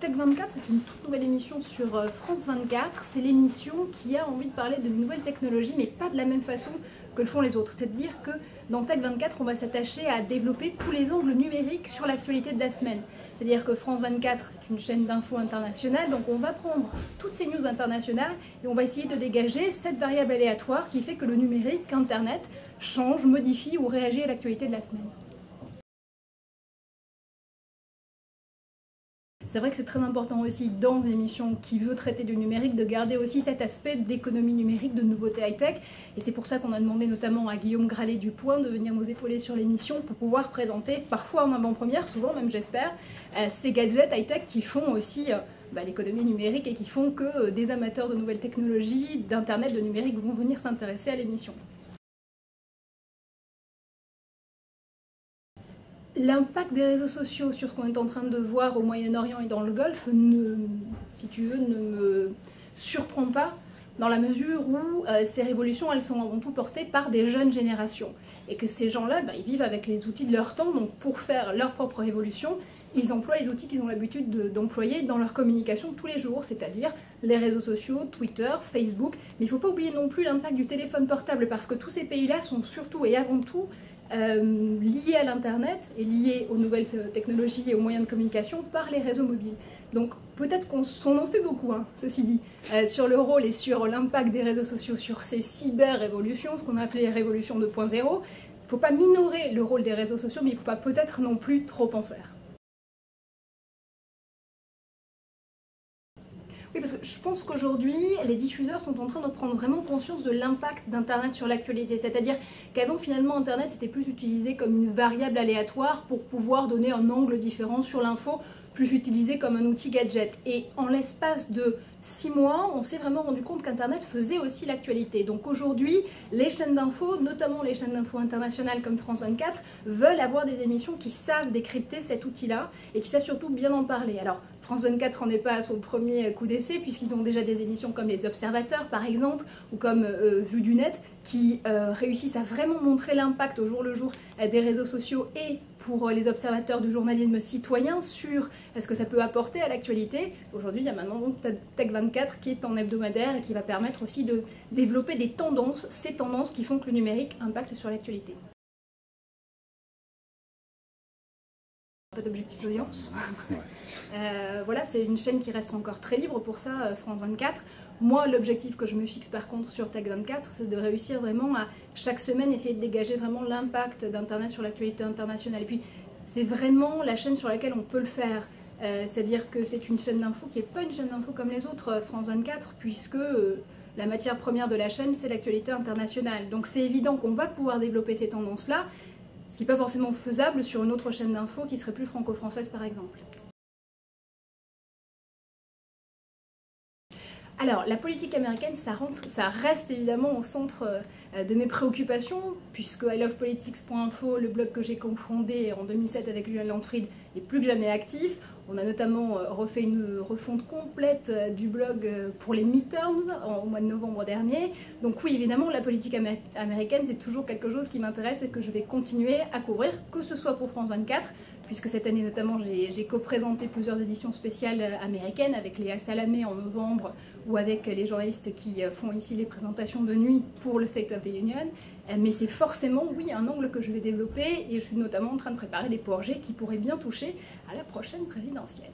Tech 24, c'est une toute nouvelle émission sur France 24. C'est l'émission qui a envie de parler de nouvelles technologies, mais pas de la même façon que le font les autres. C'est-à-dire que dans Tech 24, on va s'attacher à développer tous les angles numériques sur l'actualité de la semaine. C'est-à-dire que France 24, c'est une chaîne d'infos internationale, donc on va prendre toutes ces news internationales et on va essayer de dégager cette variable aléatoire qui fait que le numérique, Internet, change, modifie ou réagit à l'actualité de la semaine. C'est vrai que c'est très important aussi dans une émission qui veut traiter du numérique de garder aussi cet aspect d'économie numérique, de nouveautés high-tech. Et c'est pour ça qu'on a demandé notamment à Guillaume Gralet-Du Point de venir nous épauler sur l'émission pour pouvoir présenter, parfois en avant-première, souvent même j'espère, ces gadgets high-tech qui font aussi l'économie numérique et qui font que des amateurs de nouvelles technologies, d'internet, de numérique vont venir s'intéresser à l'émission. L'impact des réseaux sociaux sur ce qu'on est en train de voir au Moyen-Orient et dans le Golfe, si tu veux, ne me surprend pas dans la mesure où ces révolutions, elles sont avant tout portées par des jeunes générations. Et que ces gens-là, ils vivent avec les outils de leur temps, donc pour faire leur propre révolution, ils emploient les outils qu'ils ont l'habitude d'employer dans leur communication tous les jours, c'est-à-dire les réseaux sociaux, Twitter, Facebook. Mais il ne faut pas oublier non plus l'impact du téléphone portable, parce que tous ces pays-là sont surtout et avant tout liés à l'Internet et liés aux nouvelles technologies et aux moyens de communication par les réseaux mobiles. Donc peut-être qu'on en fait beaucoup, ceci dit, sur le rôle et sur l'impact des réseaux sociaux sur ces cyber-révolutions, ce qu'on a appelé révolution 2.0. Il ne faut pas minorer le rôle des réseaux sociaux, mais il ne faut pas peut-être non plus trop en faire. Oui, parce que je pense qu'aujourd'hui, les diffuseurs sont en train de prendre vraiment conscience de l'impact d'Internet sur l'actualité. C'est-à-dire qu'avant, finalement, Internet, c'était plus utilisé comme une variable aléatoire pour pouvoir donner un angle différent sur l'info, plus utilisé comme un outil gadget. Et en l'espace de 6 mois, on s'est vraiment rendu compte qu'Internet faisait aussi l'actualité. Donc aujourd'hui, les chaînes d'infos, notamment les chaînes d'infos internationales comme France 24, veulent avoir des émissions qui savent décrypter cet outil-là et qui savent surtout bien en parler. Alors, France 24 n'en est pas à son premier coup d'essai, puisqu'ils ont déjà des émissions comme Les Observateurs, par exemple, ou comme Vue du Net, qui réussissent à vraiment montrer l'impact au jour le jour des réseaux sociaux et pour les observateurs du journalisme citoyen sur ce que ça peut apporter à l'actualité. Aujourd'hui, il y a maintenant donc Tech 24 qui est en hebdomadaire et qui va permettre aussi de développer des tendances, ces tendances qui font que le numérique impacte sur l'actualité. Pas d'objectif d'audience. Voilà, c'est une chaîne qui reste encore très libre pour ça, France 24. Moi, l'objectif que je me fixe par contre sur Tech 24, c'est de réussir vraiment à chaque semaine essayer de dégager vraiment l'impact d'Internet sur l'actualité internationale. Et puis, c'est vraiment la chaîne sur laquelle on peut le faire. C'est-à-dire que c'est une chaîne d'info qui n'est pas une chaîne d'info comme les autres, France 24, puisque la matière première de la chaîne, c'est l'actualité internationale. Donc c'est évident qu'on va pouvoir développer ces tendances-là, ce qui n'est pas forcément faisable sur une autre chaîne d'info qui serait plus franco-française par exemple. Alors, la politique américaine, ça reste évidemment au centre de mes préoccupations, puisque ilovepolitics.info, le blog que j'ai cofondé en 2007 avec Julien Landfried, est plus que jamais actif. On a notamment refait une refonte complète du blog pour les midterms au mois de novembre dernier. Donc oui, évidemment, la politique américaine, c'est toujours quelque chose qui m'intéresse et que je vais continuer à couvrir, que ce soit pour France 24, puisque cette année notamment, j'ai co-présenté plusieurs éditions spéciales américaines avec Léa Salamé en novembre ou avec les journalistes qui font ici les présentations de nuit pour le State of the Union. Mais c'est forcément, oui, un angle que je vais développer et je suis notamment en train de préparer des projets qui pourraient bien toucher à la prochaine présidentielle.